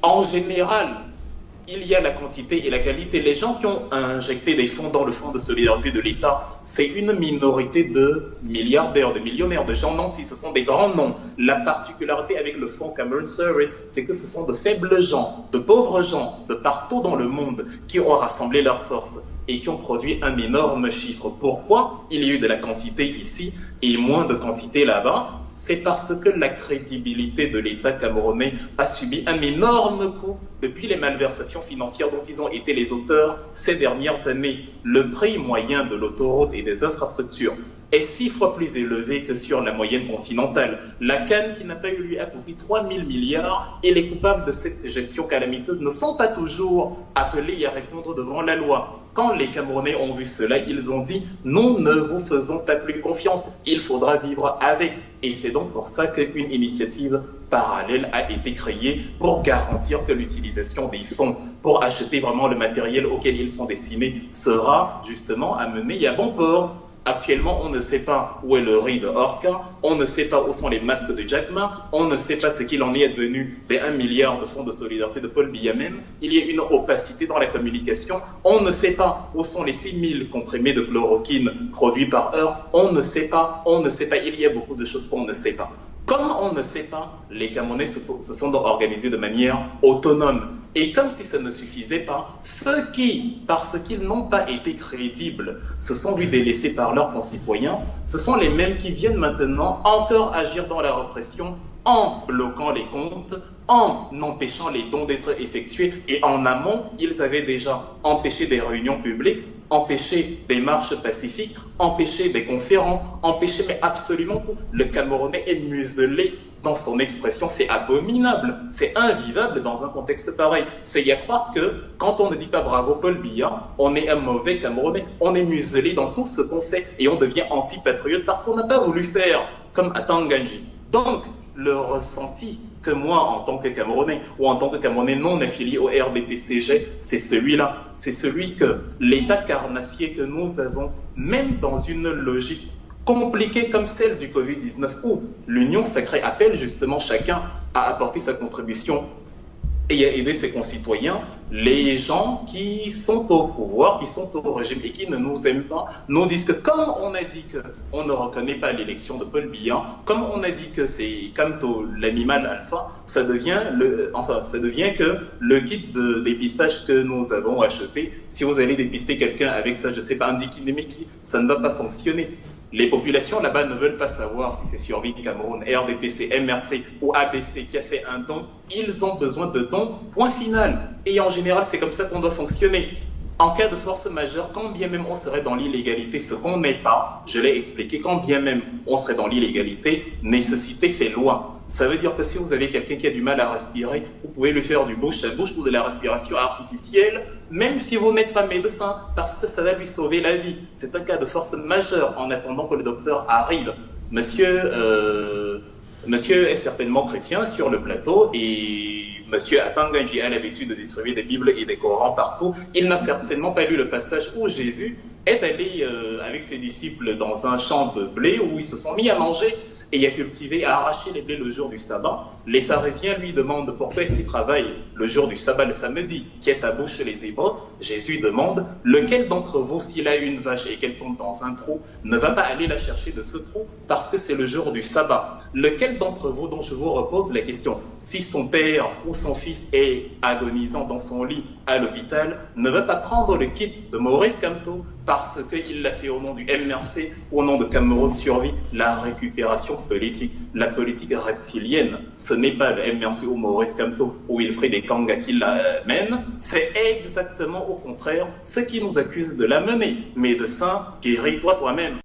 En général, il y a la quantité et la qualité. Les gens qui ont injecté des fonds dans le fonds de solidarité de l'État, c'est une minorité de milliardaires, de millionnaires, de gens nantis. Ce sont des grands noms. La particularité avec le fonds Cameron Surrey, c'est que ce sont de faibles gens, de pauvres gens, de partout dans le monde, qui ont rassemblé leurs forces et qui ont produit un énorme chiffre. Pourquoi il y a eu de la quantité ici et moins de quantité là-bas? C'est parce que la crédibilité de l'État camerounais a subi un énorme coup depuis les malversations financières dont ils ont été les auteurs ces dernières années. Le prix moyen de l'autoroute et des infrastructures est 6 fois plus élevé que sur la moyenne continentale. La Cannes, qui n'a pas eu lieu, a coûté 3 000 milliards et les coupables de cette gestion calamiteuse ne sont pas toujours appelés à répondre devant la loi. Quand les Camerounais ont vu cela, ils ont dit « Nous ne vous faisons pas plus confiance, il faudra vivre avec ». Et c'est donc pour ça qu'une initiative parallèle a été créée pour garantir que l'utilisation des fonds pour acheter vraiment le matériel auquel ils sont destinés sera justement amenée à bon port. Actuellement, on ne sait pas où est le riz de Orca, on ne sait pas où sont les masques de Jack Ma, on ne sait pas ce qu'il en est advenu des 1 milliard de fonds de solidarité de Paul Biya même. Il y a une opacité dans la communication. On ne sait pas où sont les 6 000 comprimés de chloroquine produits par heure. On ne sait pas. Il y a beaucoup de choses qu'on ne sait pas. Comme on ne sait pas, les Camerounais se sont donc organisés de manière autonome. Et comme si ça ne suffisait pas, ceux qui, parce qu'ils n'ont pas été crédibles, se sont vus délaissés par leurs concitoyens, ce sont les mêmes qui viennent maintenant encore agir dans la répression en bloquant les comptes, en empêchant les dons d'être effectués. Et en amont, ils avaient déjà empêché des réunions publiques, empêcher des marches pacifiques, empêcher des conférences, empêcher mais absolument tout. Le Camerounais est muselé dans son expression, c'est abominable, c'est invivable dans un contexte pareil. C'est à croire que quand on ne dit pas bravo Paul Biya, on est un mauvais Camerounais, on est muselé dans tout ce qu'on fait et on devient anti-patriote parce qu'on n'a pas voulu faire comme à Tanganji. Donc, le ressenti que moi, en tant que Camerounais, ou en tant que Camerounais non affilié au RDPCG, c'est celui-là. C'est celui que l'État carnassier que nous avons, même dans une logique compliquée comme celle du Covid-19, où l'Union sacrée appelle justement chacun à apporter sa contribution et à aider ses concitoyens, les gens qui sont au pouvoir, qui sont au régime et qui ne nous aiment pas, nous disent que comme on a dit qu'on ne reconnaît pas l'élection de Paul Biya, comme on a dit que c'est Kamto, l'animal alpha, ça devient que le kit de dépistage que nous avons acheté, si vous allez dépister quelqu'un avec ça, je sais pas, un Dikidemeki, ça ne va pas fonctionner. Les populations là-bas ne veulent pas savoir si c'est Survie Cameroun, RDPC, MRC ou ABC qui a fait un don. Ils ont besoin de dons, point final. Et en général, c'est comme ça qu'on doit fonctionner. En cas de force majeure, quand bien même on serait dans l'illégalité, ce qu'on n'est pas, je l'ai expliqué, quand bien même on serait dans l'illégalité, nécessité fait loi. Ça veut dire que si vous avez quelqu'un qui a du mal à respirer, vous pouvez lui faire du bouche à bouche ou de la respiration artificielle, même si vous n'êtes pas médecin, parce que ça va lui sauver la vie. C'est un cas de force majeure en attendant que le docteur arrive. Monsieur est certainement chrétien sur le plateau et Monsieur Atanganji a l'habitude de distribuer des Bibles et des Corans partout. Il n'a certainement pas lu le passage où Jésus est allé avec ses disciples dans un champ de blé où ils se sont mis à manger et à cultiver, à arracher les blés le jour du sabbat. Les pharisiens lui demandent pourquoi est-ce qu'il travaille le jour du sabbat, le samedi, qui est tabou chez les Hébreux. Jésus demande, lequel d'entre vous, s'il a une vache et qu'elle tombe dans un trou, ne va pas aller la chercher de ce trou parce que c'est le jour du sabbat? Lequel d'entre vous, dont je vous repose la question, si son père ou son fils est agonisant dans son lit à l'hôpital, ne va pas prendre le kit de Maurice Kamto parce qu'il l'a fait au nom du MRC, au nom de Cameroun Survie, la récupération politique, la politique reptilienne. Ce n'est pas le MRC ou Maurice Kamto ou Wilfried Ekanga qui la mène, c'est exactement au contraire ce qui nous accuse de la mener. Médecin, guéris-toi toi-même.